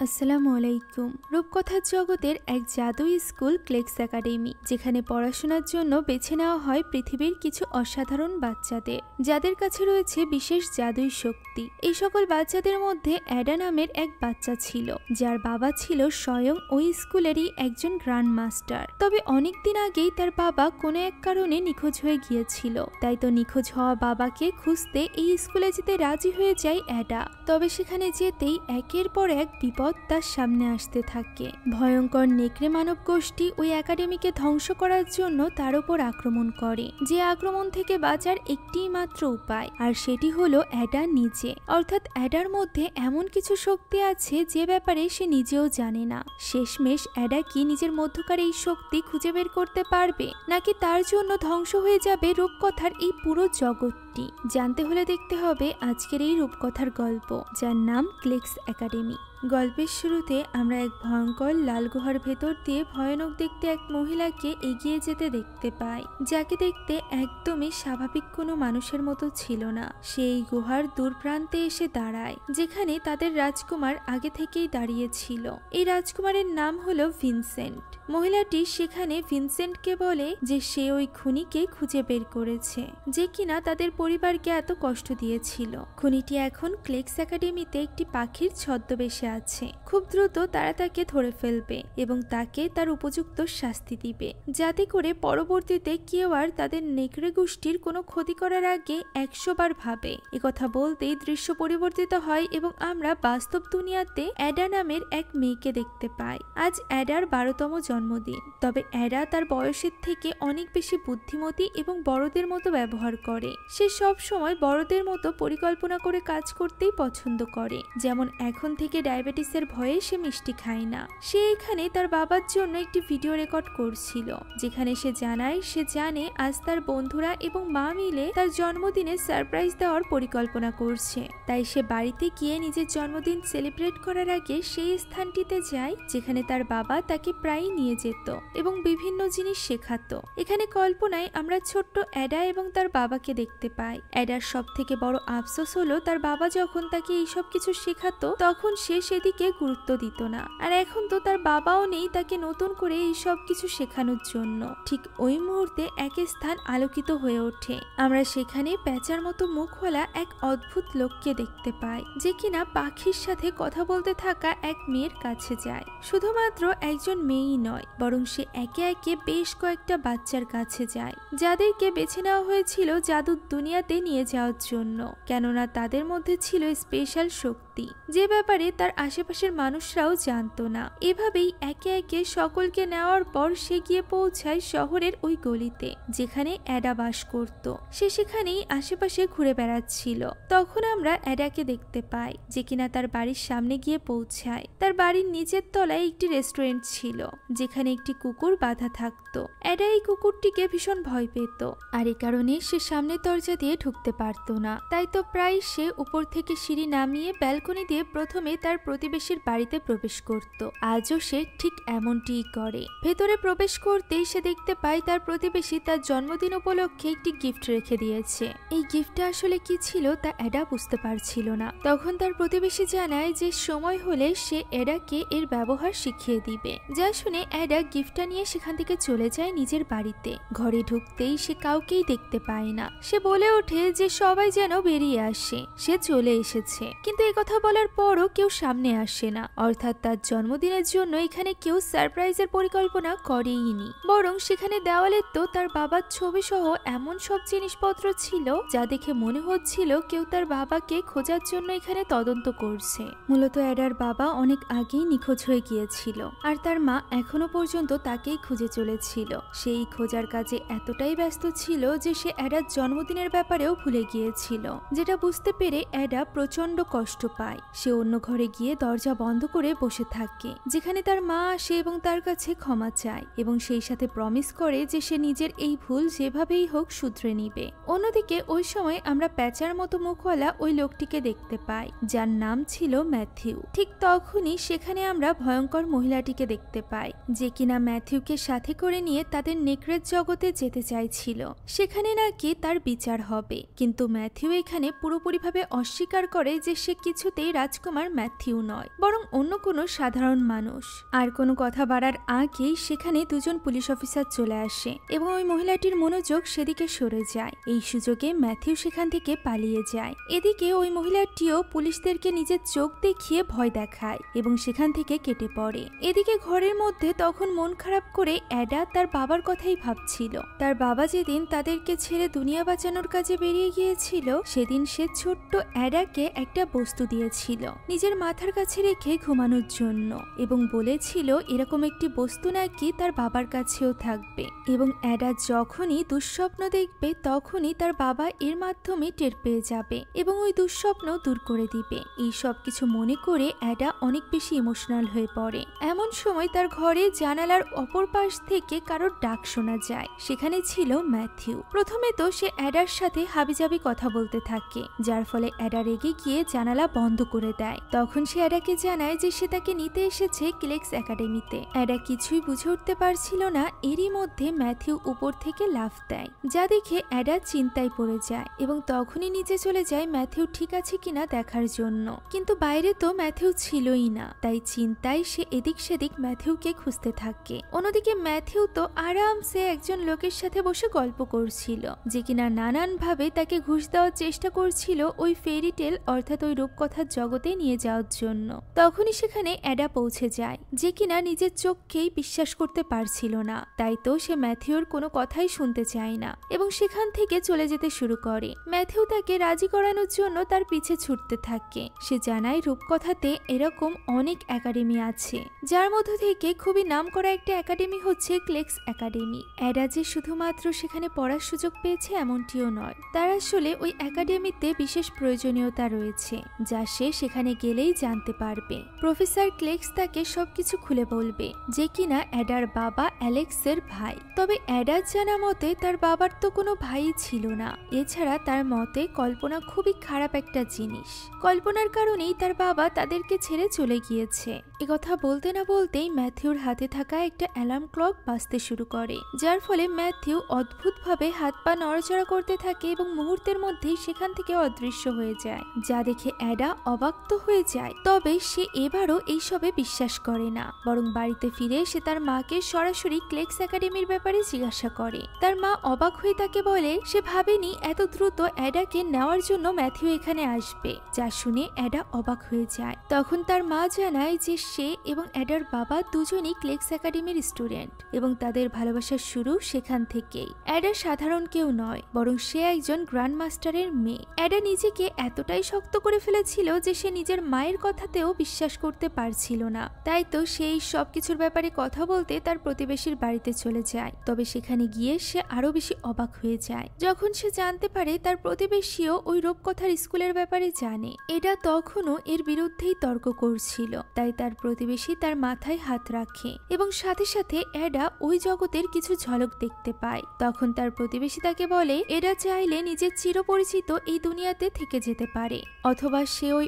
আসসালামু আলাইকুম। রূপকথার জগতের এক জাদুই স্কুল ক্লেক্স একাডেমি, যেখানে পড়াশোনার জন্য বেছে নেওয়া হয় পৃথিবীর কিছু অসাধারণ বাচ্চাদের, যাদের কাছে রয়েছে বিশেষ জাদুই শক্তি। এই সকল বাচ্চাদের মধ্যে অ্যাডা নামের এক বাচ্চা ছিল, যার বাবা ছিল স্বয়ং ওই স্কুলেরই একজন গ্র্যান্ড মাস্টার। তবে অনেকদিন আগেই তার বাবা কোনো এক কারণে নিখোঁজ হয়ে গিয়েছিল। তাই তো নিখোঁজ হওয়া বাবাকে খুঁজতে এই স্কুলে যেতে রাজি হয়ে যায় অ্যাডা। তবে সেখানে যেতেই একের পর এক বিপদ তার সামনে আসতে থাকে। ভয়ঙ্কর নেকড়ে মানব গোষ্ঠী ওই একাডেমিকে ধ্বংস করার জন্য তার উপর আক্রমণ করে, যে আক্রমণ থেকে বাঁচার একটি মাত্র উপায়, আর সেটি হলো অ্যাডা নিজে। অর্থাৎ অ্যাডার মধ্যে এমন কিছু শক্তি আছে যে ব্যাপারে সে নিজেও জানে না। শেষমেশ অ্যাডা কি নিজের মধ্যকার এই শক্তি খুঁজে বের করতে পারবে, নাকি তার জন্য ধ্বংস হয়ে যাবে রূপকথার এই পুরো জগৎটি? জানতে হলে দেখতে হবে আজকের এই রূপকথার গল্প, যার নাম ক্লেক্স একাডেমি। গল্পের শুরুতে আমরা এক ভয়ঙ্কর লাল গুহার ভেতর দিয়ে ভয়ানক দেখতে এক মহিলাকে এগিয়ে যেতে দেখতে পাই, যাকে দেখতে একদমই স্বাভাবিক কোনো মানুষের মতো ছিল না। সেই গুহার দূর প্রান্তে এসে দাঁড়ায়, যেখানে তাদের রাজকুমার আগে থেকেই দাঁড়িয়ে ছিল। এই রাজকুমারের নাম হলো ভিনসেন্ট। মহিলাটি সেখানে ভিনসেন্টকে বলে যে সে ওই খুনিকে খুঁজে বের করেছে, যে কিনা তাদের পরিবারকে এত কষ্ট দিয়েছিল। খুনিটি এখন ক্লেক্স একাডেমিতে একটি পাখির ছদ্মবেশে আছে। খুব দ্রুত তারা তাকে ধরে ফেলবে এবং তাকে তার উপযুক্ত শাস্তি দিবে, যাতে করে পরবর্তীতে কেউ আর তাদের নেকড়ে গোষ্ঠীর কোনো ক্ষতি করার আগে 100 বার ভাবে। একথা বলতেই দৃশ্য পরিবর্তিত হয় এবং আমরা বাস্তব দুনিয়াতে অ্যাডা নামের এক মেয়েকে দেখতে পাই। আজ অ্যাডার 12তম জন্মদিন। তবে অ্যাডা তার বয়সের থেকে অনেক বেশি বুদ্ধিমতী এবং বড়দের মতো ব্যবহার করে। সে সব সময় বড়দের মতো পরিকল্পনা করে কাজ করতেই পছন্দ করে। যেমন এখন থেকে ডায়াবেটিসের ভয়ে সে মিষ্টি খায় না। সে এখানে তার বাবার জন্য একটি ভিডিও রেকর্ড করছিল, যেখানে সে জানায় সে জানে আজ তার বন্ধুরা এবং মা মিলে তার জন্মদিনে সারপ্রাইজ দেওয়ার পরিকল্পনা করছে। তাই সে বাড়িতে গিয়ে নিজের জন্মদিন সেলিব্রেট করার আগে সেই স্থানটিতে যায় যেখানে তার বাবা তাকে প্রায় নিয়ে যেত এবং বিভিন্ন জিনিস শেখাতো। এখানে কল্পনায় আমরা ছোট্ট অ্যাডা এবং তার বাবাকে দেখতে পাই। অ্যাডার সব থেকে বড় আফসোস হলো তার বাবা যখন তাকে এইসব কিছু শেখাতো তখন সে সেদিকে গুরুত্ব দিত না, আর এখন তো তার বাবাও নেই তাকে নতুন করে এইসব কিছু শেখানোর জন্য। ঠিক ওই মুহূর্তে এক স্থান আলোকিত হয়ে ওঠে। আমরা সেখানে প্যাঁচার মতো মুখওয়ালা এক অদ্ভুত লোককে দেখতে পাই, যে কিনা পাখির সাথে কথা বলতে থাকা এক মেয়ের কাছে যায়। শুধুমাত্র একজন মেয়েই নয়, বরং সে একে একে বেশ কয়েকটা বাচ্চার কাছে যায়, যাদেরকে বেছে নেওয়া হয়েছিল জাদুর দুনিয়াতে নিয়ে যাওয়ার জন্য, কেননা তাদের মধ্যে ছিল স্পেশাল শক্তি, যে ব্যাপারে তার আশেপাশের মানুষরাও জানতো না। এভাবেই একে একে সকলকে নেওয়ার পর সে গিয়ে পৌঁছায় শহরের ওই গলিতে যেখানে অ্যাডা বাস করত। সে সেখানেই আশেপাশে ঘুরে বেড়াচ্ছিল। তখন আমরা অ্যাডাকে দেখতে পাই, যে কিনা তার বাড়ির সামনে গিয়ে পৌঁছায়। তার বাড়ির নিচের তলায় একটি রেস্টুরেন্ট ছিল, যেখানে একটি কুকুর বাঁধা থাকতো। অ্যাডা এই কুকুরটিকে ভীষণ ভয় পেত, আর এই কারণে সে সামনের দরজা দিয়ে ঢুকতে পারত না। তাই তো প্রায় সে উপর থেকে সিঁড়ি নামিয়ে ব্যালকনি দিয়ে প্রথমে তার প্রতিবেশীর বাড়িতে প্রবেশ করত। আজও সে ঠিক এমনটিই করে। ভেতরে প্রবেশ করতেই সে দেখতে পায় তার প্রতিবেশী তার জন্মদিন উপলক্ষে একটি গিফট রেখে দিয়েছে। এই গিফটটা আসলে কি ছিল তা অ্যাডা বুঝতে পারছিল না। তখন তার প্রতিবেশী জানায় যে সময় হলে সে অ্যাডাকে এর ব্যবহার শিখিয়ে দিবে। যা শুনে অ্যাডা গিফটটা নিয়ে সেখান থেকে চলে যায় নিজের বাড়িতে। ঘরে ঢুকতেই সে কাউকেই দেখতে পায় না। সে বলে ওঠে যে সবাই যেন বেরিয়ে আসে, সে চলে এসেছে। কিন্তু একথা বলার পরও কেউ সামনে আসে না। অর্থাৎ তার জন্মদিনের জন্য এখানে কেউ সারপ্রাইজের পরিকল্পনা করেইনি, বরং সেখানে দেওয়ালে তো তার বাবার ছবি সহ এমন সব জিনিসপত্র ছিল যা দেখে মনে হচ্ছিল কেউ তার বাবাকে খোঁজার জন্য এখানে তদন্ত করছে। মূলত অ্যাডার বাবা অনেক আগেই নিখোঁজ হয়ে গিয়েছিল, আর তার মা এখনো পর্যন্ত তাকেই খুঁজে চলেছিল। সেই খোঁজার কাজে এতটাই ব্যস্ত ছিল যে সে অ্যাডার জন্মদিনের ব্যাপারেও ভুলে গিয়েছিল, যেটা বুঝতে পেরে অ্যাডা প্রচন্ড কষ্ট পায়। সে অন্য ঘরে গিয়ে দরজা বন্ধ করে বসে থাকে, যেখানে তার মা আসে এবং তার কাছে ক্ষমা চায় এবং সেই সাথে প্রমিস করে যে সে নিজের এই ভুল যেভাবেই হোক শুধরে নিবে। অন্যদিকে ওই সময় আমরা প্যাঁচার মতো মুখওয়ালা ওই লোকটিকে দেখতে পাই, যার নাম ছিল ম্যাথিউ। ঠিক তখনই সেখানে আমরা ভয়ঙ্কর মহিলাটিকে দেখতে পাই, যে কিনা ম্যাথিউকে সাথে করে নিয়ে তাদের নেকড়ের জগতে যেতে চাইছিল। সেখানে নাকি তার বিচার হবে, কিন্তু ম্যাথিউ এখানে পুরোপুরিভাবে অস্বীকার করে যে সে কিছু কিছুতেই রাজকুমার ম্যাথিউ নয়, বরং অন্য কোনো সাধারণ মানুষ। আর কোনো কথা বাড়ার আগেই সেখানে দুজন পুলিশ অফিসার চলে আসে এবং ওই মহিলাটির মনোযোগ সেদিকে সরে যায়। এই সুযোগে ম্যাথিউ সেখান থেকে পালিয়ে যায়। এদিকে ওই মহিলাটিও পুলিশদেরকে নিজের চোখ দেখিয়ে ভয় দেখায় এবং সেখান থেকে কেটে পড়ে। এদিকে ঘরের মধ্যে তখন মন খারাপ করে অ্যাডা তার বাবার কথাই ভাবছিল। তার বাবা যেদিন তাদেরকে ছেড়ে দুনিয়া বাঁচানোর কাজে বেরিয়ে গিয়েছিল, সেদিন সে ছোট্ট অ্যাডাকে একটা বস্তু দিয়েছিল নিজের মাথার কাছে রেখে ঘুমানোর জন্য এবং বলেছিল এরকম একটি বস্তু নাকি তার বাবার কাছেও থাকবে এবং অ্যাডা যখনই দুঃস্বপ্ন দেখবে তখনই তার বাবা এর মাধ্যমে টের পেয়ে যাবে এবং ওই দুঃস্বপ্ন দূর করে দিবে। এই সব কিছু মনে করে অ্যাডা অনেক বেশি ইমোশনাল হয়ে পড়ে। এমন সময় তার ঘরে জানালার অপর পাশ থেকে কারোর ডাক শোনা যায়। সেখানে ছিল ম্যাথিউ। প্রথমে তো সে অ্যাডার সাথে হাবিজাবি কথা বলতে থাকে, যার ফলে অ্যাডা রেগে গিয়ে জানালা বন্ধ করে দেয়। তখন সে অ্যাডাকে জানায় যে সে তাকে নিতে এসেছে ক্লেক্স একাডেমিতে। অ্যাডা কিছুই বুঝে উঠতে পারছিল না। এরই মধ্যে ম্যাথিউ উপর থেকে লাফ দেয়, যা দেখে অ্যাডা চিন্তায় পড়ে যায় এবং তখনই নিচে চলে যায় ম্যাথিউ ঠিক আছে কিনা দেখার জন্য। কিন্তু বাইরে তো ম্যাথিউ ছিলই না, তাই চিন্তায় সে এদিক সেদিক ম্যাথিউকে খুঁজতে থাকে। অন্যদিকে ম্যাথিউ তো আরামসে একজন লোকের সাথে বসে গল্প করছিল, যে কিনা নানান ভাবে তাকে ঘুষ দেওয়ার চেষ্টা করছিল ওই ফেরি টেল অর্থাৎ ওই রূপকথার জগতে নিয়ে যাওয়ার জন্য। তখনই সেখানে অ্যাডা পৌঁছে যায়, যে কিনা নিজের চোখকেই বিশ্বাস করতে পারছিল না। তাই তো সে ম্যাথিউর কোনো কথাই শুনতে চায় না এবং সেখান থেকে চলে যেতে শুরু করে। ম্যাথিউ তাকে রাজি করানোর জন্য তার পিছে ছুটতে থাকে। সে জানায় রূপকথাতে এরকম অনেক একাডেমি আছে, যার মধ্য থেকে খুবই নামকরা একটা একাডেমি হচ্ছে ক্লেক্স একাডেমি। অ্যাডা যে শুধুমাত্র সেখানে পড়ার সুযোগ পেয়েছে এমনটিও নয়, তার আসলে ওই একাডেমিতে বিশেষ প্রয়োজনীয়তা রয়েছে, যা সে সেখানে গেলেই জানতে পারবে। প্রফেসর ক্লেক্স তাকে সবকিছু খুলে বলবে, যে কিনা অ্যাডার বাবা অ্যালেক্সের ভাই। তবে অ্যাডার জানা মতে তার বাবার তো কোনো ভাই ছিল না। এছাড়া তার মতে কল্পনা খুবই খারাপ একটা জিনিস। কল্পনার কারণেই তার বাবা তাদেরকে ছেড়ে চলে গিয়েছে। একথা বলতে না বলতেই ম্যাথিউর হাতে থাকা একটা অ্যালার্ম ক্লক বাজতে শুরু করে, যার ফলে ম্যাথিউ অদ্ভুতভাবে হাত পা নড়াচড়া করতে থাকে এবং মুহূর্তের মধ্যেই সেখান থেকে অদৃশ্য হয়ে যায়, যা দেখে অ্যাডা অবাক তো হয়ে যায়। তবে সে এবারও এইসবে বিশ্বাস করে না, বরং বাড়িতে ফিরে সে তার মাকে সরাসরি ক্লেক্স একাডেমির ব্যাপারে জিজ্ঞাসা করে। তার মা অবাক হয়ে তাকে বলে সে ভাবেনি এত দ্রুত অ্যাডাকে নেওয়ার জন্য ম্যাথিউ এখানে আসবে, যা শুনে অ্যাডা অবাক হয়ে যায়। তখন তার মা জানায় যে সে এবং অ্যাডার বাবা দুজনই ক্লেক্স একাডেমির স্টুডেন্ট এবং তাদের ভালোবাসার শুরু সেখান থেকেই। অ্যাডা সাধারণ কেউ নয়, বরং সে একজন গ্র্যান্ড মাস্টারের মেয়ে। অ্যাডা নিজেকে এতটাই শক্ত করে ফেলেছিল যে সে নিজের মায়ের কথাতেও বিশ্বাস করতে পারছিল না। তাই তো সেই সবকিছুর ব্যাপারে কথা বলতে তার প্রতিবেশীর বাড়িতে চলে যায়। তবে সেখানে গিয়ে সে আরো বেশি অবাক হয়ে যায় যখন সে জানতে পারে তার প্রতিবেশীও ওই রূপকথার স্কুলের ব্যাপারে জানে। এটা তখনও এর বিরুদ্ধেই তর্ক করছিল, তাই তার প্রতিবেশী তার মাথায় হাত রাখে এবং সাথে সাথে অ্যাডা ওই জগতের কিছু ঝলক দেখতে পায়। তখন তার প্রতিবেশী তাকে বলে এডা চাইলে নিজের চিরপরিচিত এই দুনিয়াতে থেকে যেতে পারে, অথবা সে ওই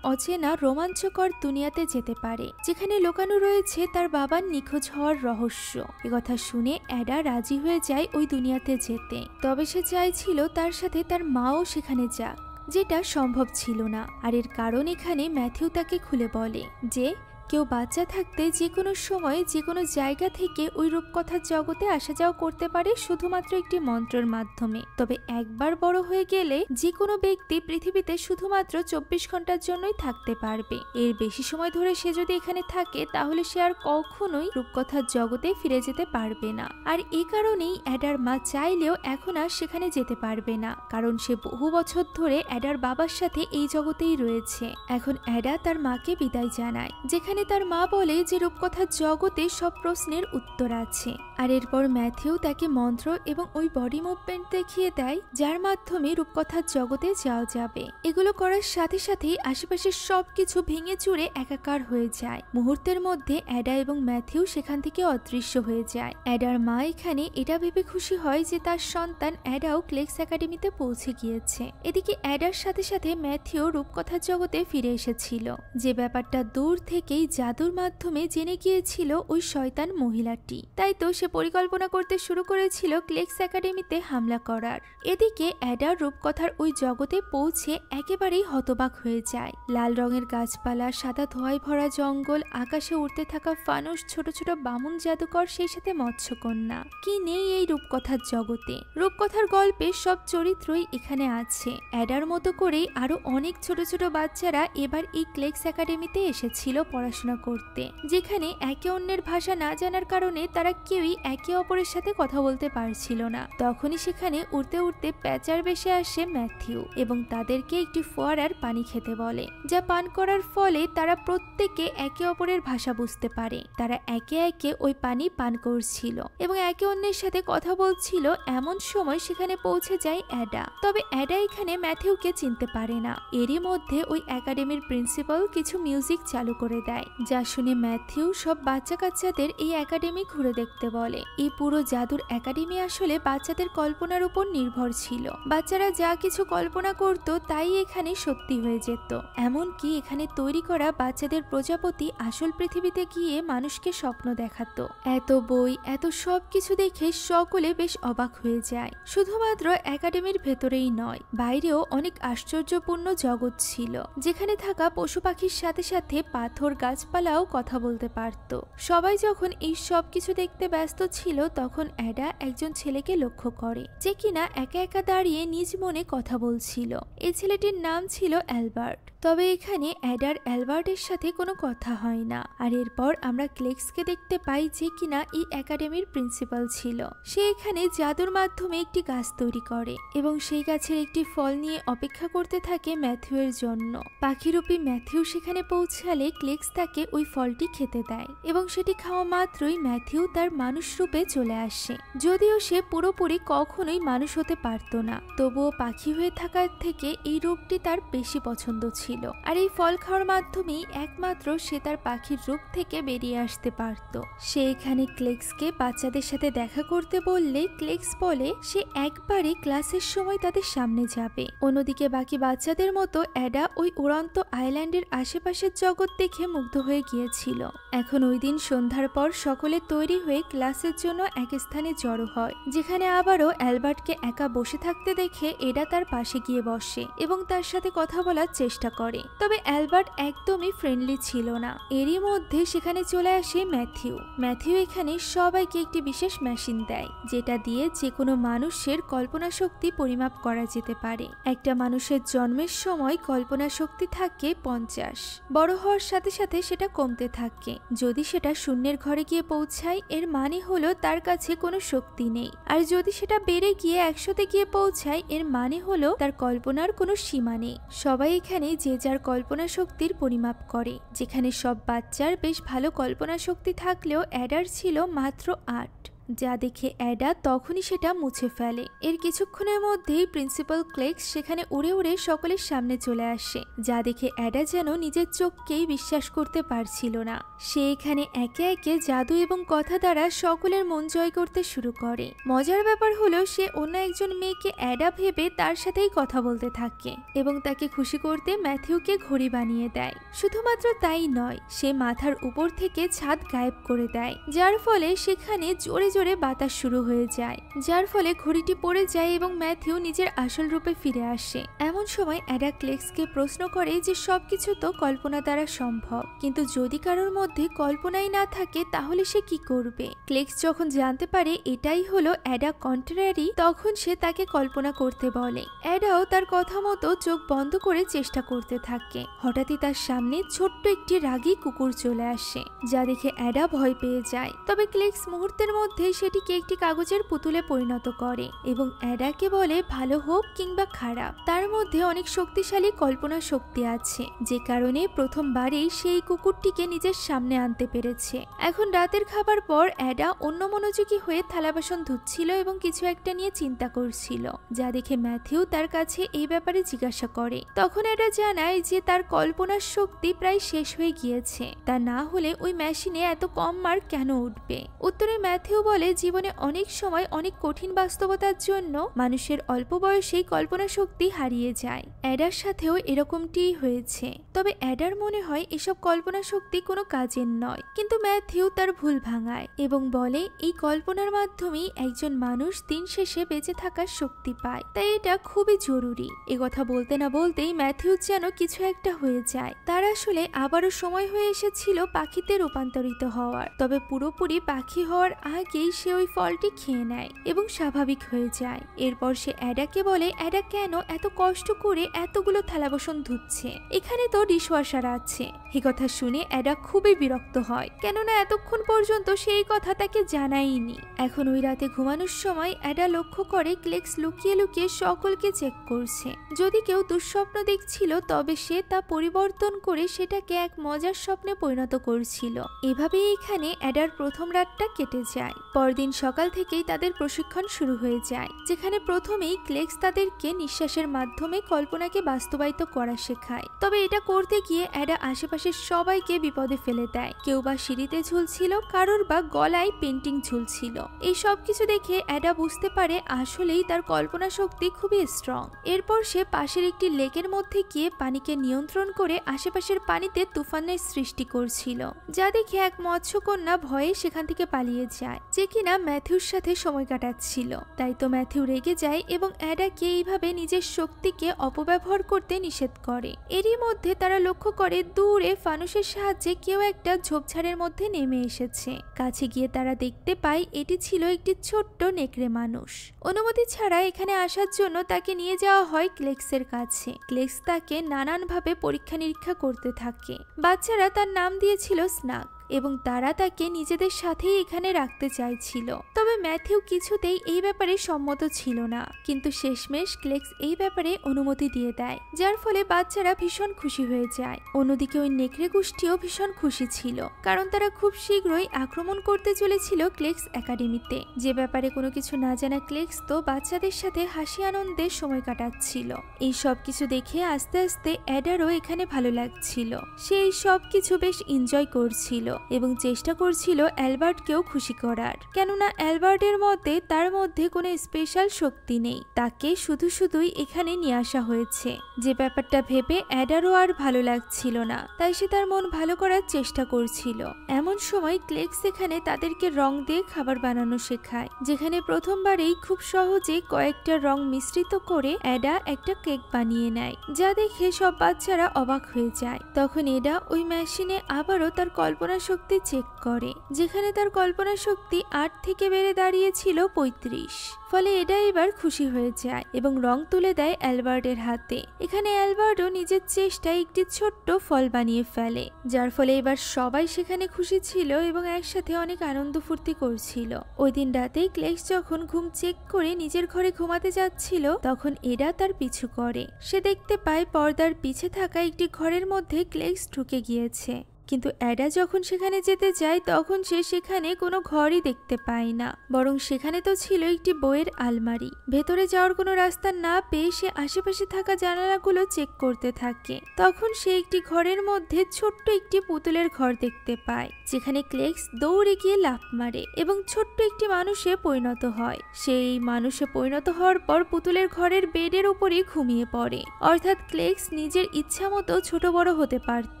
অচেনা রোমাঞ্চকর দুনিয়াতে যেতে পারে যেখানে লুকানো রয়েছে তার বাবার নিখোঁজ হওয়ার রহস্য। একথা শুনে অ্যাডা রাজি হয়ে যায় ওই দুনিয়াতে যেতে। তবে সে চাইছিল তার সাথে তার মাও সেখানে যাক, যেটা সম্ভব ছিল না। আর এর কারণ এখানে ম্যাথিউ তাকে খুলে বলে যে কেউ বাচ্চা থাকতে যে কোনো সময় যে কোনো জায়গা থেকে ওই রূপকথার জগতে আসা যাওয়া করতে পারে শুধুমাত্র একটি মন্ত্রের মাধ্যমে। তবে একবার বড় হয়ে গেলে যে কোনো ব্যক্তি পৃথিবীতে শুধুমাত্র 24 ঘন্টার জন্যই থাকতে পারবে। এর বেশি সময় ধরে সে যদি এখানে থাকে তাহলে সে আর কখনোই রূপকথার জগতে ফিরে যেতে পারবে না। আর এই কারণেই অ্যাডার মা চাইলেও এখন আর সেখানে যেতে পারবে না, কারণ সে বহু বছর ধরে অ্যাডার বাবার সাথে এই জগতেই রয়েছে। এখন অ্যাডা তার মাকে বিদায় জানায়, যেখানে তার মা বলে যে রূপকথার জগতে সব প্রশ্নের উত্তর আছে। আর এরপর ম্যাথিউ তাকে মন্ত্র এবং ওই বডি মুভমেন্ট দেখিয়ে দেয়, যার মাধ্যমে রূপকথার জগতে যাওয়া যাবে। এগুলো করার সাথে সাথেই আশেপাশের সবকিছু ভেঙে চুরে একাকার হয়ে যায়। মুহূর্তের মধ্যে অ্যাডা এবং ম্যাথিউ সেখান থেকে অদৃশ্য হয়ে যায়। অ্যাডার মা এখানে এটা ভেবে খুশি হয় যে তার সন্তান অ্যাডাও ক্লেক্স একাডেমিতে পৌঁছে গিয়েছে। এদিকে অ্যাডার সাথে সাথে ম্যাথিউ রূপকথার জগতে ফিরে এসেছিল, যে ব্যাপারটা দূর থেকেই জাদুর মাধ্যমে জেনে গিয়েছিল ওই শয়তান মহিলাটি, তাই তো সে পরিকল্পনা করতে শুরু করেছিল ক্লেক্স একাডেমিতে হামলা করার। এদিকে অ্যাডার রূপকথার ওই জগতে পৌঁছে একেবারেই হতবাক হয়ে যায়। লাল রঙের গাছপালা, সাদা ধোঁয়ায় ভরা জঙ্গল, আকাশে উড়তে থাকা ফানুস, ছোট ছোট বামুন জাদুকর, সেই সাথে মৎস্যকন্যা, কি নেই এই রূপকথার জগতে। রূপকথার গল্পে সব চরিত্রই এখানে আছে। অ্যাডার মতো করেই আরো অনেক ছোট ছোট বাচ্চারা এবার এই ক্লেক্স একাডেমিতে এসেছিল পড়াশোনা করতে, যেখানে একে অন্যের ভাষা না জানার কারণে তারা কেউই একে অপরের সাথে কথা বলতে পারছিল না। তখনই সেখানে উড়তে উড়তে প্যাচার বেশে আসে ম্যাথিউ এবং তাদেরকে একটি ফোয়ারার পানি খেতে বলে, যা পান করার ফলে তারা প্রত্যেকে একে অপরের ভাষা বুঝতে পারে। তারা একে একে ওই পানি পান করছিল এবং একে অন্যের সাথে কথা বলছিল। এমন সময় সেখানে পৌঁছে যায় অ্যাডা। তবে অ্যাডা এখানে ম্যাথিউকে চিনতে পারে না। এরই মধ্যে ওই একাডেমির প্রিন্সিপাল কিছু মিউজিক চালু করে দেয়, যা শুনে ম্যাথিউ সব বাচ্চা কাচ্চাদের এই একাডেমি ঘুরে দেখতে বলে। এই পুরো জাদুর একাডেমি আসলে বাচ্চাদের কল্পনার উপর নির্ভর ছিল। বাচ্চারা যা কিছু কল্পনা করত তাই এখানে সত্যি হয়ে যেত। এমনকি এখানে তৈরি করা বাচ্চাদের প্রজাপতি আসল পৃথিবীতে গিয়ে মানুষকে স্বপ্ন দেখাতো। এত বই, এত সব কিছু দেখে সকলে বেশ অবাক হয়ে যায়। শুধুমাত্র একাডেমির ভেতরেই নয়, বাইরেও অনেক আশ্চর্যপূর্ণ জগৎ ছিল, যেখানে থাকা পশু পাখির সাথে সাথে পাথর, গাছপালাও কথা বলতে পারত। সবাই যখন এই সব কিছু দেখতে ব্যস্ত ছিল, তখন অ্যাডা একজন ছেলেকে লক্ষ্য করে, যে কিনা একা একা দাঁড়িয়ে নিজ মনে কথা বলছিল। এই ছেলেটির নাম ছিল অ্যালবার্ট। তবে এখানে অ্যাডার অ্যালবার্টের সাথে কোনো কথা হয় না। আর এরপর আমরা ক্লেক্সকে দেখতে পাই, যে কিনা এই একাডেমির প্রিন্সিপাল ছিল। সে এখানে জাদুর মাধ্যমে একটি গাছ তৈরি করে এবং সেই গাছের একটি ফল নিয়ে অপেক্ষা করতে থাকে ম্যাথিউয়ের জন্য। পাখিরূপী ম্যাথিউ সেখানে পৌঁছালে ক্লেক্স তাকে ওই ফলটি খেতে দেয় এবং সেটি খাওয়া মাত্রই ম্যাথিউ তার মানুষ রূপে চলে আসে। যদিও সে পুরোপুরি কখনোই মানুষ হতে পারত না, তবুও পাখি হয়ে থাকার থেকে এই রূপটি তার বেশি পছন্দ ছিল। আর এই ফল খাওয়ার মাধ্যমেই একমাত্র সে তার পাখির রূপ থেকে বেরিয়ে আসতে পারত। সে এখানে ক্লেক্সকে বাচ্চাদের সাথে দেখা করতে বললে ক্লেক্স বলে সে একবারই ক্লাসের সময় তাদের সামনে যাবে। অন্যদিকে বাকি বাচ্চাদের মতো অ্যাডা ওই উড়ন্ত আইল্যান্ডের আশেপাশের জগৎ দেখে মুগ্ধ হয়ে গিয়েছিল। এখন ওই দিন সন্ধ্যার পর সকলে তৈরি হয়ে ক্লাসের জন্য এক স্থানে জড়ো হয়, যেখানে আবারও অ্যালবার্টকে একা বসে থাকতে দেখে এডা তার পাশে গিয়ে বসে এবং তার সাথে কথা বলার চেষ্টা করে। তবে অ্যালবার্ট একদমই ফ্রেন্ডলি ছিল না। এরই মধ্যে সেখানে চলে আসে ম্যাথিউ। ম্যাথিউ এখানে সবাইকে একটি বিশেষ মেশিন দেয়, যেটা দিয়ে যে কোনো মানুষের কল্পনা শক্তি পরিমাপ করা যেতে পারে। একটা মানুষের জন্মের সময় কল্পনা শক্তি থাকে 50, বড় হওয়ার সাথে সাথে সেটা কমতে থাকে। যদি সেটা শূন্যের ঘরে গিয়ে পৌঁছায়, এর মানে হলো তার কাছে কোনো শক্তি নেই। আর যদি সেটা বেড়ে গিয়ে 100-তে গিয়ে পৌঁছায়, এর মানে হলো তার কল্পনার কোনো সীমা নেই। সবাই এখানে যে যার কল্পনা শক্তির পরিমাপ করে, যেখানে সব বাচ্চার বেশ ভালো কল্পনা শক্তি থাকলেও অ্যাডার ছিল মাত্র 8, যা দেখে অ্যাডা তখনই সেটা মুছে ফেলে। এর কিছুক্ষণের মধ্যেই প্রিন্সিপাল ক্লেক্স সেখানে উড়ে উড়ে সকলের সামনে চলে আসে, যা দেখে অ্যাডা যেন নিজের চোখকেই বিশ্বাস করতে পারছিল না। সে এখানে একে একে জাদু এবং কথা দ্বারা সকলের মন জয় করতে শুরু করে। মজার ব্যাপার হলো, সে অন্য একজন মেয়েকে অ্যাডা ভেবে তার সাথেই কথা বলতে থাকে এবং তাকে খুশি করতে ম্যাথিউকে ঘড়ি বানিয়ে দেয়। শুধুমাত্র তাই নয়, সে মাথার উপর থেকে ছাদ গায়েব করে দেয়, যার ফলে সেখানে জোরে জোরে বাতাস শুরু হয়ে যায়, যার ফলে ঘড়িটি পড়ে যায় এবং ম্যাথিউ নিজের আসল রূপে ফিরে আসে। এমন সময় অ্যাডা ক্লেক্সকে প্রশ্ন করে যে সবকিছু তো কল্পনা দ্বারা সম্ভব, কিন্তু যদি কারোর মধ্যে কল্পনাই না থাকে তাহলে সে কি করবে। ক্লেক্স যখন জানতে পারে এটাই হলো অ্যাডা কন্ট্রারি, তখন সে তাকে কল্পনা করতে বলে। অ্যাডাও তার কথা মতো চোখ বন্ধ করে চেষ্টা করতে থাকে। হঠাৎই তার সামনে ছোট্ট একটি রাগী কুকুর চলে আসে, যা দেখে অ্যাডা ভয় পেয়ে যায়। তবে ক্লেক্স মুহূর্তের মধ্যে সেটিকে একটি কাগজের পুতুলে পরিণত করে এবং অ্যাডাকে বলে ভালো হোক কিংবা খারাপ, তার মধ্যে অনেক শক্তিশালী কল্পনা শক্তি আছে, যে কারণে প্রথমবারেই সেই কুকুরটিকে নিজের সামনে আনতে পেরেছে। এখন রাতের খাবার পর অ্যাডা অন্য মনোযোগী হয়ে থালা বাসন ধুচ্ছিল এবং কিছু একটা নিয়ে চিন্তা করছিল, যা দেখে ম্যাথিউ তার কাছে এই ব্যাপারে জিজ্ঞাসা করে। তখন অ্যাডা জানায় যে তার কল্পনার শক্তি প্রায় শেষ হয়ে গিয়েছে, তা না হলে ওই মেশিনে এত কম মার্ক কেন উঠবে। উত্তরে ম্যাথিউ বলে ফলে জীবনে অনেক সময় অনেক কঠিন বাস্তবতার জন্য মানুষের অল্প বয়সেই কল্পনা শক্তি হারিয়ে যায়। অ্যাডার সাথেও এরকমটিই হয়েছে। তবে অ্যাডার মনে হয় এসব কল্পনা শক্তি কোনো কাজের নয়, কিন্তু ম্যাথিউ তার ভুল ভাঙায় এবং বলে এই কল্পনার মাধ্যমেই একজন মানুষ দিন শেষে বেঁচে থাকার শক্তি পায়, তাই এটা খুবই জরুরি। কথা বলতে না বলতেই ম্যাথিউ যেন কিছু একটা হয়ে যায়। তার আসলে আবারও সময় হয়ে এসেছিল পাখিতে রূপান্তরিত হওয়ার। তবে পুরোপুরি পাখি হওয়ার আগেই সে ওই ফলটি খেয়ে নেয় এবং স্বাভাবিক হয়ে যায়। এরপর সে অ্যাডাকে বলে অ্যাডা কেন এত কষ্ট করে এতগুলো থালা বাসন ধুচ্ছে, এখানে তো ডিশওয়াশার আছে। এই কথা শুনে অ্যাডা খুবই বিরক্ত হয়, কেননা এতক্ষণ পর্যন্ত সেই কথা তাকে জানায়নি। এখন ওই রাতে ঘুমানোর সময় অ্যাডা লক্ষ্য করে ক্লেক্স লুকিয়ে লুকিয়ে সকলকে চেক করছে। যদি কেউ দুঃস্বপ্ন দেখছিল তবে সে তা পরিবর্তন করে সেটাকে এক মজার স্বপ্নে পরিণত করছিল। এভাবেই এখানে অ্যাডার প্রথম রাতটা কেটে যায়। পরদিন সকাল থেকেই তাদের প্রশিক্ষণ শুরু হয়ে যায়, যেখানে প্রথমেই ক্লেক্স তাদেরকে নিঃশ্বাসের মাধ্যমে কল্পনাকে বাস্তবায়িত করা শেখায়। তবে এটা করতে গিয়ে অ্যাডা আশেপাশের সবাইকে বিপদে ফেলে দেয়। কেউ বা সিঁড়িতে ঝুলছিল, কারোর বা গলায় পেন্টিং ঝুলছিল। এই সব কিছু দেখে অ্যাডা বুঝতে পারে আসলেই তার কল্পনা শক্তি খুবই স্ট্রং। এরপর সে পাশের একটি লেকের মধ্যে গিয়ে পানিকে নিয়ন্ত্রণ করে আশেপাশের পানিতে তুফানের সৃষ্টি করছিল, যা দেখে এক মৎস্যকন্যা ভয়ে সেখান থেকে পালিয়ে যায়, যে কিনা ম্যাথিউর সাথে সময় কাটাচ্ছিল। তাই তো ম্যাথিউ রেগে যায় এবং অ্যাডাকে এইভাবে নিজের শক্তিকে অপব্যবহার করতে নিষেধ করে। এরই মধ্যে তারা লক্ষ্য করে দূরে ফানুসের সাহায্যে কেউ একটা ঝোপঝাড়ের মধ্যে নেমে এসেছে। কাছে গিয়ে তারা দেখতে পায় এটি ছিল একটি ছোট্ট নেকড়ে মানুষ। অনুমতি ছাড়া এখানে আসার জন্য তাকে নিয়ে যাওয়া হয় ক্লেক্সের কাছে। ক্লেক্স তাকে নানানভাবে পরীক্ষা নিরীক্ষা করতে থাকে। বাচ্চারা তার নাম দিয়েছিল স্নাক এবং তারা তাকে নিজেদের সাথেই এখানে রাখতে চাইছিল। তবে ম্যাথিউ কিছুতেই এই ব্যাপারে সম্মত ছিল না, কিন্তু শেষমেশ ক্লেক্স এই ব্যাপারে অনুমতি দিয়ে দেয়, যার ফলে বাচ্চারা ভীষণ খুশি হয়ে যায়। অন্যদিকে ওই নেকড়ে গোষ্ঠীও ভীষণ খুশি ছিল, কারণ তারা খুব শীঘ্রই আক্রমণ করতে চলেছিল ক্লেক্স একাডেমিতে। যে ব্যাপারে কোনো কিছু না জানা ক্লেক্স তো বাচ্চাদের সাথে হাসি আনন্দে সময় কাটাচ্ছিল। এই সব কিছু দেখে আস্তে আস্তে অ্যাডারও এখানে ভালো লাগছিল। সে এই সব কিছু বেশ এনজয় করছিল এবং চেষ্টা করছিল অ্যালবার্টকেও খুশি করার, কেননা অ্যালবার্টের মতে তার মধ্যে কোনো স্পেশাল শক্তি নেই, তাকে শুধু শুধুই এখানে নিয়ে আসা হয়েছে। যে ব্যাপারটা ভেবে অ্যাডারও আর ভালো লাগছিল না, তাই সে তার মন ভালো করার চেষ্টা করছিল। এমন সময় ক্লেক্স এখানে তাদেরকে রং দিয়ে খাবার বানানো শেখায়, যেখানে প্রথমবারেই খুব সহজে কয়েকটা রং মিশ্রিত করে অ্যাডা একটা কেক বানিয়ে নেয়, যা দেখে সব বাচ্চারা অবাক হয়ে যায়। তখন এডা ওই মেশিনে আবারও তার কল্পনা শক্তি চেক করে, যেখানে তার কল্পনা শক্তি 8 থেকে বেড়ে দাঁড়িয়েছিল 35। ফলে এটা এবার খুশি হয়ে যায় এবং রং তুলে দেয় অ্যালবার্টের হাতে। এখানে অ্যালবার্টও নিজের চেষ্টায় একটি ছোট্ট ফল বানিয়ে ফেলে, যার ফলে এবার সবাই সেখানে খুশি ছিল এবং একসাথে অনেক আনন্দ ফুর্তি করছিল। ওই দিন রাতে ক্লেক্স যখন ঘুম চেক করে নিজের ঘরে ঘুমাতে যাচ্ছিল, তখন এডা তার পিছু করে। সে দেখতে পায় পর্দার পিছে থাকা একটি ঘরের মধ্যে ক্লেক্স ঢুকে গিয়েছে, কিন্তু অ্যাডা যখন সেখানে যেতে যায় তখন সে সেখানে কোনো ঘরই দেখতে পায় না, বরং সেখানে তো ছিল একটি বইয়ের আলমারি। ভেতরে যাওয়ার কোনো রাস্তা না পেয়ে সে আশেপাশে থাকা জানালাগুলো চেক করতে থাকে। তখন সে একটি ঘরের মধ্যে ছোট্ট একটি পুতুলের ঘর দেখতে পায়, যেখানে ক্লেক্স দৌড়ে গিয়ে লাফ মারে এবং ছোট্ট একটি মানুষে পরিণত হয়। সেই মানুষে পরিণত হওয়ার পর পুতুলের ঘরের বেডের উপরেই ঘুমিয়ে পড়ে। অর্থাৎ ক্লেক্স নিজের ইচ্ছা মতো ছোট বড় হতে পারত।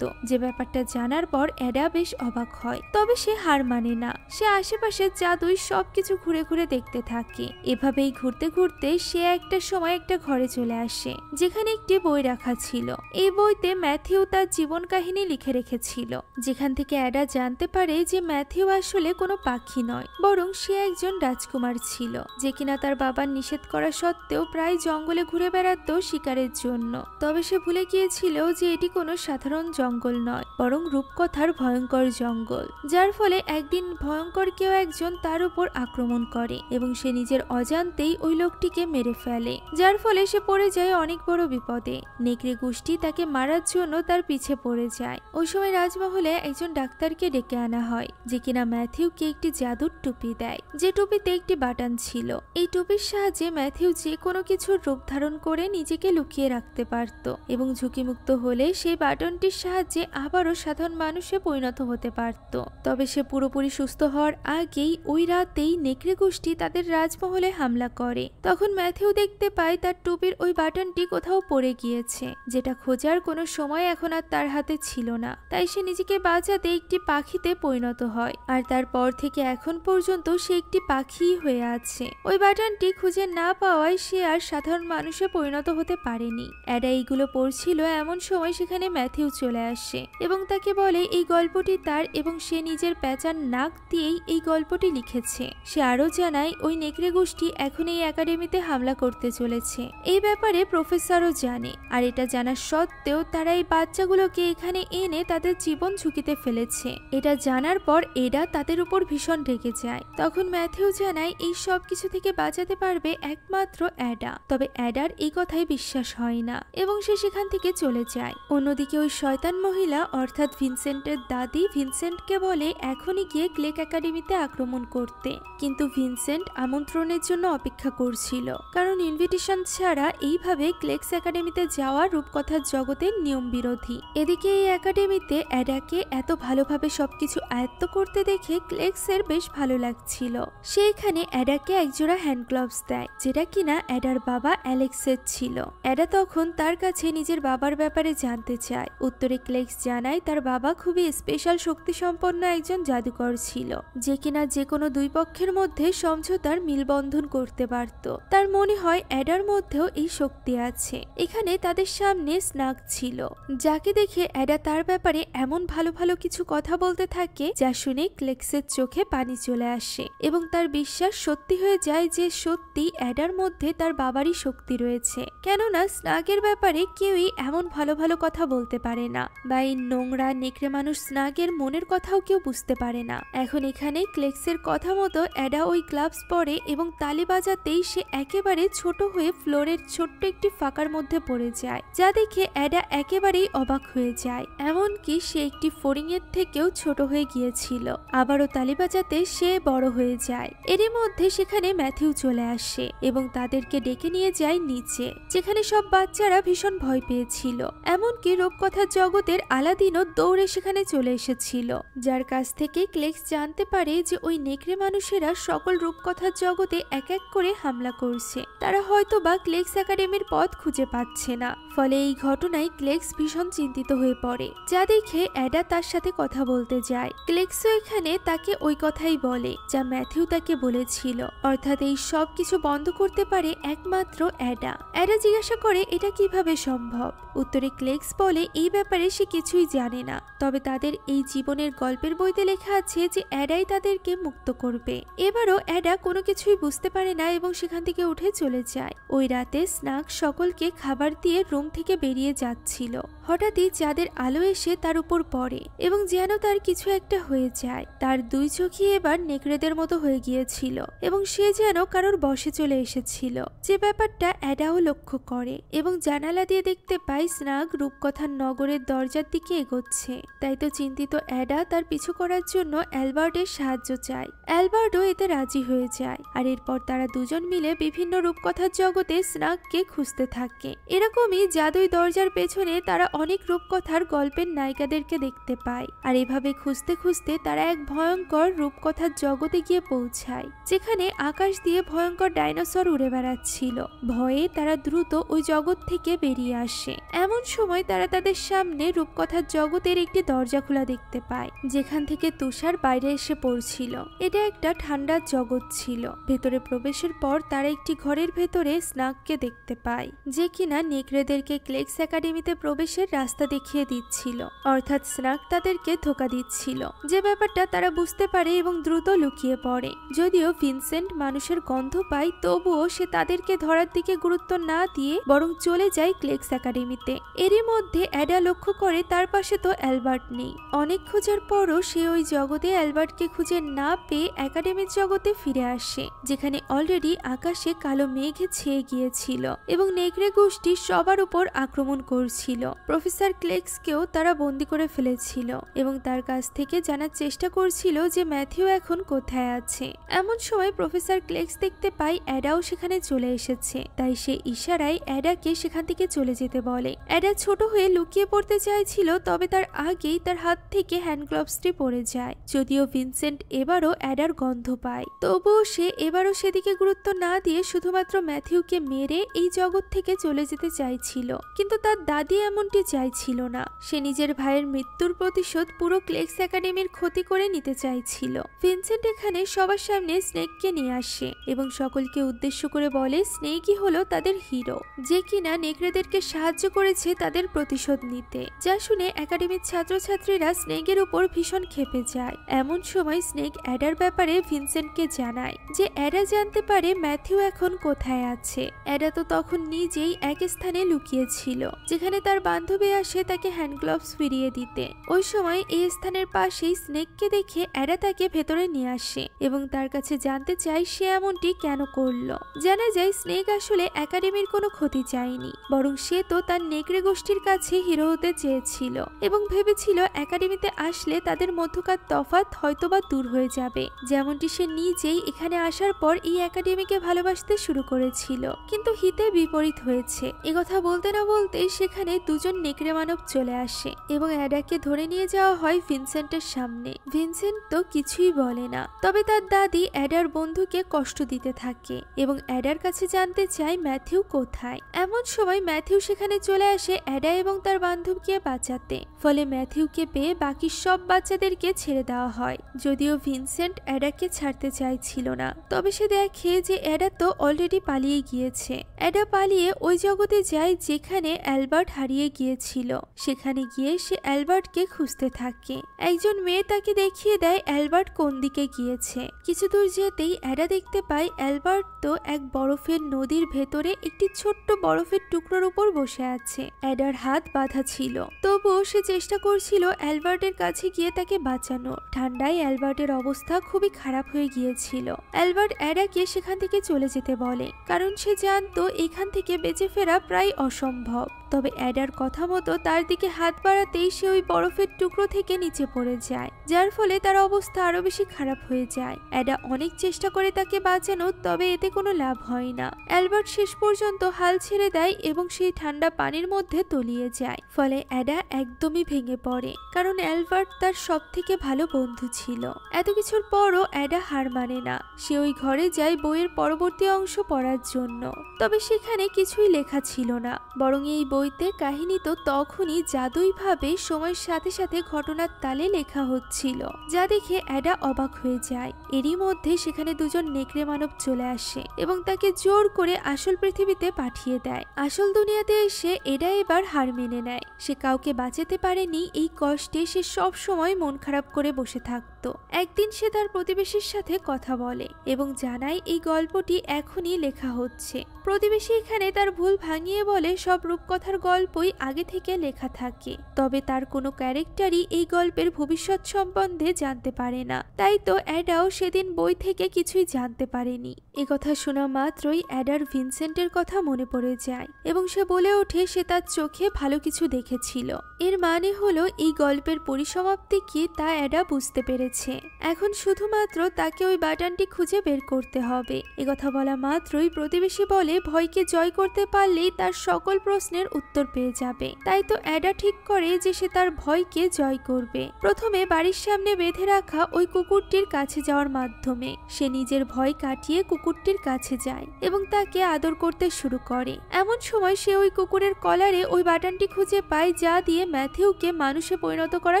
যে ব্যাপারটা জানার পর অ্যাডা বেশ অবাক হয়, তবে সে হার মানে না। সে আশেপাশের জাদুই সবকিছু ঘুরে ঘুরে দেখতে থাকে। এভাবেই ঘুরতে ঘুরতে সে একটা সময় একটা ঘরে চলে আসে, যেখানে একটি বই রাখা ছিল। এই বইতে ম্যাথিউ তার জীবন কাহিনী লিখে রেখেছিল, যেখান থেকে অ্যাডা জানতে পারে যে ম্যাথিউ আসলে কোনো পাখি নয়, বরং সে একজন রাজকুমার ছিল, যে কিনা তার বাবার নিষেধ করা সত্ত্বেও প্রায় জঙ্গলে ঘুরে বেড়াতো শিকারের জন্য। তবে সে ভুলে গিয়েছিল যে এটি কোনো সাধারণ জঙ্গল নয়, বরং রূপকথার ভয়ঙ্কর জঙ্গল। যার ফলে একদিন ভয়ঙ্কর কেউ একজন তার উপর আক্রমণ করে এবং সে নিজের অজান্তেই ওই লোকটিকে মেরে ফেলে, যার ফলে সে পড়ে যায় অনেক বড় বিপদে। নেকড়ে গোষ্ঠী তাকে মারার জন্য তার পিছে পড়ে যায়। ওই সময় রাজমহলে একজন ডাক্তারকে ডেকে আনা হয়, যে কিনা ম্যাথিউকে একটি জাদুর টুপি দেয়, যে টুপিতে একটি বাটন ছিল। এই টুপির সাহায্যে ম্যাথিউ যে কোনো কিছুর রূপ ধারণ করে নিজেকে লুকিয়ে রাখতে পারত এবং ঝুঁকিমুক্ত হলে সেই বাটনটির সাহায্যে আবারও সাধারণ মানুষে পরিণত হতে পারত। তবে সে পুরোপুরি সুস্থ হওয়ার আগেই ওই রাতেই নেকড়ে গোষ্ঠী তাদের রাজমহলে হামলা করে। তখন ম্যাথিউ দেখতে পায় তার টুপির ওই বাটনটি কোথাও পড়ে গিয়েছে, যেটা খোঁজার কোনো সময় এখন আর তার হাতে ছিল না। তাই সে নিজেকে বাঁচাতে একটি পাখিতে পরিণত হয়, আর তারপর থেকে এখন পর্যন্ত সে একটি পাখিই হয়ে আছে। ওই বাটনটি খুঁজে না পাওয়ায় সে আর সাধারণ মানুষে পরিণত হতে পারেনি। অ্যাডা এইগুলো পড়ছিল এমন সময় সেখানে ম্যাথিউ চলে আসে এবং তাকে বলে এই গল্পটি তার এবং সে নিজের প্যাঁচার নাক দিয়েই এই গল্পটি লিখেছে। সে আরো জানায় ওই নেকড়ে গোষ্ঠী এখন এই একাডেমিতে হামলা করতে চলেছে। এই ব্যাপারে প্রফেসরও জানে, আর এটা জানা সত্ত্বেও তারা এই বাচ্চাগুলোকে এখানে এনে তাদের জীবন ঝুঁকিতে ফেলেছে। এটা জানার পর এডা তাদের উপর ভীষণ রেগে যায়। তখন ম্যাথিউ জানায় এই সব কিছু থেকে বাঁচাতে পারবে একমাত্র অ্যাডা। তবে অ্যাডার এই কথাই বিশ্বাস হয় না এবং সে সেখান থেকে চলে যায়। অন্যদিকে ওই শয়তান মহিলা অর্থাৎ ভিনসেন্টের দাদি ভিনসেন্টকে বলে এখনই গিয়ে ক্লেক একাডেমিতে আক্রমণ করতে, কিন্তু ভিনসেন্ট আমন্ত্রণের জন্য অপেক্ষা করছিল, কারণ ইনভিটেশন ছাড়া এইভাবে ক্লেক্স একাডেমিতে যাওয়া রূপকথার জগতের নিয়ম বিরোধী। এদিকে এই একাডেমিতে অ্যাডাকে এত ভালোভাবে সবকিছু আয়ত্ত করতে দেখে ক্লেক্সের বেশ ভালো লাগছিল। সে এখানে অ্যাডাকে একজোড়া হ্যান্ড গ্লাভস দেয়, যেটা কিনা অ্যাডার বাবা অ্যালেক্সের ছিল। অ্যাডা তখন তার কাছে নিজের বাবার ব্যাপারে জানতে চায়। উত্তরে ক্লেক্স জানায় তার বাবা খুবই স্পেশাল শক্তি সম্পন্ন একজন জাদুকর ছিল, যে কিনা যে কোনো দুই পক্ষের মধ্যে সমঝোতার মিলবন্ধন করতে পারত। তার মনে হয় অ্যাডার মধ্যেও এই শক্তি আছে। এখানে তাদের সামনে স্নাগ ছিল, যাকে দেখে অ্যাডা তার ব্যাপারে এমন ভালো ভালো কিছু কথা বলতে থাকে যা শুনে ক্লেক্সের চোখে পানি চলে আসে এবং তার বিশ্বাস সত্যি হয়ে যায় যে সত্যি অ্যাডার মধ্যে তার বাবারই শক্তি রয়েছে। কেননা স্নাগের ব্যাপারে কেউই এমন ভালো ভালো কথা বলতে পারে না, বা এই নোংরা নেকড়ে মানুষ স্নাগের মনের কথাও কেউ বুঝতে পারে না। এখন এখানে ক্লেক্সের কথা মতো অ্যাডা ওই গ্লাভস পরে এবং তালি বাজাতেই সে একেবারে ছোট হয়ে ফ্লোরের ছোট্ট একটি ফাঁকার মধ্যে পড়ে যায়, যা দেখে অ্যাডা একেবারেই অবাক হয়ে যায়। এমনকি সে একটি ফড়িংয়ের থেকেও ছোট হয়ে গিয়েছিল। আবারও তালি বাজাতে সে বড় হয়ে যায়। এরই মধ্যে সেখানে ম্যাথিউ চলে আসে এবং তাদেরকে ডেকে নিয়ে যায় নিচে, যেখানে সব বাচ্চারা ভীষণ ভয় পেয়েছিল। এমনকি রূপকথার জগতের আলাদিনও দৌড়ে সেখানে চলে এসেছিল, যার কাছ থেকে ক্লেক্স জানতে পারে যে ওই নেকড়ে মানুষেরা সকল রূপকথার জগতে এক এক করে হামলা করছে। তারা হয়তো বা ক্লেক্স একাডেমির পথ খুঁজে পাচ্ছে না। ফলে এই ঘটনায় ক্লেক্স ভীষণ চিন্তিত হয়ে পড়ে, যা দেখে অ্যাডা তার সাথে কথা বলতে যায়। ক্লেক্সও এখানে তাকে ওই কথাই বলে যা ম্যাথিউ তাকে বলেছিল, অর্থাৎ এই সব কিছু বন্ধ করতে পারে একমাত্র অ্যাডা। অ্যাডা জিজ্ঞাসা করে এটা কিভাবে সম্ভব। উত্তরে ক্লেক্স বলে এই ব্যাপারে সে কিছুই জানে না, তবে তাদের এই জীবনের গল্পের বইতে লেখা আছে যে অ্যাডাই তাদেরকে মুক্ত করবে। এবারও অ্যাডা কোনো কিছুই বুঝতে পারে না এবং সেখান থেকে উঠে চলে যায়। ওই রাতে স্নাগ সকলকে খাবার দিয়ে রুম থেকে বেরিয়ে যাচ্ছিল। হঠাৎই চাঁদের আলো এসে তার উপর পড়ে এবং যেন তার কিছু একটা হয়ে যায়। তার দুই চোখই এবার নেকড়েদের মতো হয়ে গিয়েছিল এবং সে যেন কারোর বশে চলে এসেছিল, যে ব্যাপারটা অ্যাডাও লক্ষ্য করে এবং জানালা দিয়ে দেখতে পায় স্নাগ রূপকথার নগরের দরজার দিকে এগোচ্ছে। তাই তো চিন্তিত অ্যাডা তার পিছু করার জন্য অ্যালবার্টের সাহায্য চায়। অ্যালবার্টও এতে রাজি হয়ে যায়, আর এরপর তারা দুজন মিলে বিভিন্ন রূপকথার জগতে স্নাগকে খুঁজতে থাকে। এরকমই জাদুই দরজার পেছনে তারা অনেক রূপকথার গল্পের নায়িকাদেরকে দেখতে পায়, আর এভাবে খুঁজতে খুঁজতে তারা এক ভয়ঙ্কর রূপকথার জগতে গিয়ে পৌঁছায়, যেখানে আকাশ দিয়ে ভয়ঙ্কর ডাইনোসর উড়ে বেড়াচ্ছিল। ভয়ে তারা দ্রুত ওই জগৎ থেকে বেরিয়ে আসে। এমন সময় তারা তাদের সামনে রূপকথার জগতের একটি দরজা খোলা দেখতে পায়, যেখান থেকে তুষার বাইরে এসে পড়ছিল। এটা একটা ঠান্ডার জগৎ ছিল। ভেতরে প্রবেশের পর তারা একটি ঘরের ভেতরে স্নাগকে দেখতে পায়, যে কিনা নেকড়েদেরকে ক্লেক্স একাডেমিতে প্রবেশের রাস্তা দেখিয়ে দিচ্ছিল, অর্থাৎ স্নাগ তাদেরকে ধোঁকা দিচ্ছিল, যে ব্যাপারটা তারা বুঝতে পারে এবং দ্রুত লুকিয়ে পড়ে। যদিও ভিনসেন্ট মানুষের গন্ধ পায়, তবুও সে তাদেরকে ধরার দিকে গুরুত্ব না দিয়ে বরং চলে যায় ক্লেক্স একাডেমিতে। এরই মধ্যে অ্যাডা লক্ষ্য করে তার পাশে তো অ্যালবার্ট নেই। অনেক খোঁজার পরও সে ওই জগতে অ্যালবার্টকে খুঁজে না পেয়ে একাডেমির জগতে ফিরে আসে, যেখানে অলরেডি আকাশে কালো মেঘে ছেয়ে গিয়েছিল এবং নেকড়ে গোষ্ঠী সবার উপর আক্রমণ করছিল। প্রফেসর ক্লেক্সকেও তারা বন্দি করে ফেলেছিল এবং তার কাছ থেকে জানার চেষ্টা করছিল যে ম্যাথিউ এখন কোথায় আছে। এমন সময় প্রফেসর ক্লেক্স দেখতে পায় অ্যাডাও সেখানে চলে এসেছে, তাই সে ইশারায় অ্যাডাকে সেখান থেকে চলে যেতে বলে। অ্যাডা ছোট হয়ে লুকিয়ে পড়তে চাইছিল, তবে তার আগেই তার হাত থেকে হ্যান্ড গ্লাভসটি পড়ে যায়। যদিও ভিনসেন্ট এবারও অ্যাডার গন্ধ পায়, তবুও সে এবারও সেদিকে গুরুত্ব না দিয়ে শুধুমাত্র ম্যাথিউকে মেরে এই জগৎ থেকে চলে যেতে চাইছিল। কিন্তু তার দাদি এমনটি চাইছিল না। সে নিজের ভাইয়ের মৃত্যুর প্রতিশোধ পুরো ক্লেক্স একাডেমির ক্ষতি করে নিতে চাইছিল। ভিনসেন্ট এখানে সবার সামনে স্নেককে নিয়ে আসে এবং সকলকে উদ্দেশ্য করে বলে স্নেকই হলো তাদের হিরো, যে কিনা নেকড়েদেরকে সাহায্য করেছে তাদের প্রতিশোধ নিতে। যা শুনে একাডেমির ছাত্রছাত্রীরা স্নেকের উপর ভীষণ ক্ষেপে যায়। এমন সময় স্নেক অ্যাডার ব্যাপারে ভিনসেন্টকে জানায় যে অ্যাডা জানতে পারে ম্যাথিউ এখন কোথায় আছে। অ্যাডা তো তখন নিজেই এক স্থানে লুকিয়েছিল যেখানে তার বান্ধবী আসে তাকে হ্যান্ড গ্লাভস ফিরিয়ে দিতে। ওই সময় এই স্থানের পাশেই স্নেককে দেখে অ্যাডা তাকে ভেতরে নিয়ে আসে এবং তার কাছে জানতে চায় সে এমনটি কেন করলো। জানা যায় স্নেক আসলে একাডেমির কোনো ক্ষতি চায়নি, বরং সে তো তার নেকড়ে গোষ্ঠীর কাছে হিরো হতে চেয়েছিল এবং ভেবেছিল একাডেমিতে আসলে তাদের মধ্যকার তফাৎ হয়তোবা দূর হয়ে যাবে, যেমনটি সে নিজেই এখানে আসার পর এই একাডেমিকে ভালোবাসতে শুরু করেছিল। কিন্তু হিতে বিপরীত হয়েছে। একথা বলতে না বলতেই সেখানে দুজন নেকড়ে মানব চলে আসে এবং অ্যাডাকে ধরে নিয়ে যাওয়া হয় ভিনসেন্টের সামনে। ভিনসেন্ট তো কিছুই বলে না, তবে তার দাদি অ্যাডার বন্ধুকে কষ্ট দিতে থাকে এবং অ্যাডার কাছে জানতে চায় ম্যাথিউ কোথায়। এমন সময় ম্যাথিউ সেখানে চলে আসে অ্যাডা এবং তার বান্ধবীকে বাঁচাতে। ফলে ম্যাথিউকে পেয়ে বাকি সব বাচ্চাদেরকে ছেড়ে দেওয়া হয়। যদিও ভিনসেন্ট অ্যাডাকে ছাড়তে চাইছিল না, তবে সে দেখে যে অ্যাডা তো অলরেডি পালিয়ে গিয়েছে। অ্যাডা পালিয়ে ওই জগতে যায় যেখানে অ্যালবার্ট হারিয়ে গিয়েছিল। সেখানে গিয়ে সে অ্যালবার্টকে খুঁজতে থাকে। একজন মেয়ে তাকে দেখিয়ে দেয় অ্যালবার্ট কোন দিকে গিয়েছে। কিছু দূর যেতেই অ্যাডা দেখতে পায় অ্যালবার্ট তো এক বরফের নদীর ভেতরে একটি ছোট্ট বরফের টুকরোর উপর বসে আছে। অ্যাডার হাত বাঁধা ছিল, তবুও সে চেষ্টা করছিল অ্যালবার্টের কাছে গিয়ে তাকে বাঁচানোর। ঠান্ডায় অ্যালবার্টের অবস্থা খুবই খারাপ হয়ে গিয়েছিল। অ্যালবার্ট অ্যাডাকে সেখান থেকে চলে যেতে বলে, কারণ সে জানতো এখান থেকে বেঁচে ফেরা প্রায় অসম্ভব। তবে অ্যাডার কথা মতো তার দিকে হাত বাড়াতেই সে ওই বরফের টুকরো থেকে নিচে পড়ে যায়, যার ফলে তার অবস্থা আরো বেশি খারাপ হয়ে যায়। অ্যাডা অনেক চেষ্টা করে তাকে বাঁচানোর, তবে এতে কোনো লাভ হয় না। অ্যালবার্ট শেষ পর্যন্ত হাল ছেড়ে দেয় এবং সেই ঠান্ডা পানির মধ্যে তলিয়ে যায়। ফলে অ্যাডা একদমই ভেঙে পড়ে, কারণ অ্যালবার্ট তার সব থেকে ভালো বন্ধু ছিল। এত কিছুর পরও অ্যাডা হার মানে না। সে ওই ঘরে যায় বইয়ের পরবর্তী অংশ পড়ার জন্য, তবে সেখানে কিছুই লেখা ছিল না, বরং এই বইতে কাহিনী তো তখনই জাদুইভাবে সময়ের সাথে সাথে ঘটনার তালে লেখা হচ্ছিল, যা দেখে অ্যাডা অবাক হয়ে যায়। এরই মধ্যে সেখানে দুজন নেকড়ে মানব চলে আসে এবং তাকে জোর করে আসল পৃথিবীতে পাঠিয়ে দেয়। আসল দুনিয়াতে এসে এডা এবার হার মেনে নেয়। সে কাউকে বাঁচাতে পারেনি, এই কষ্টে সে সব সময় মন খারাপ করে বসে থাকতো। একদিন সে তার প্রতিবেশীর সাথে কথা বলে এবং জানায় এই গল্পটি এখনই লেখা হচ্ছে। প্রতিবেশী এখানে তার ভুল ভাঙিয়ে বলে সব রূপকথার গল্পই আগে থেকে লেখা থাকে, তবে তার কোনো ক্যারেক্টারই এই গল্পের ভবিষ্যৎ সম্বন্ধে জানতে পারে না। তাই তো অ্যাডাও সেদিন বই থেকে কিছুই জানতে পারেনি। একথা শোনা মাত্রই অ্যাডার ভিনসেন্টের কথা মনে পড়ে যায় এবং সে বলে ওঠে সে তার চোখে ভালো কিছু দেখেছিল। এর মানে হলো এই গল্পের পরিসমাপ্তি কি তা অ্যাডা বুঝতে পেরেছে। এখন শুধুমাত্র তাকে ওই বাটনটি খুঁজে বের করতে হবে। একথা বলা মাত্রই প্রতিবেশী বলে ভয়কে জয় করতে পারলেই তার সকল প্রশ্নের উত্তর পেয়ে যাবে। তাই তো অ্যাডা ঠিক করে যে সে তার ভয়কে জয় করবে। প্রথমে বাড়ির সামনে বেঁধে রাখা ওই কুকুরটির কাছে যাওয়ার মাধ্যমে সে নিজের ভয় কাটিয়ে কুকুরটির কাছে যায় এবং তাকে আদর করতে শুরু করে। এমন সময় সে ওই কুকুরের কলারে ওই বাটনটি খুঁজে পায়, যা দিয়ে ম্যাথিউকে মানুষে পরিণত করা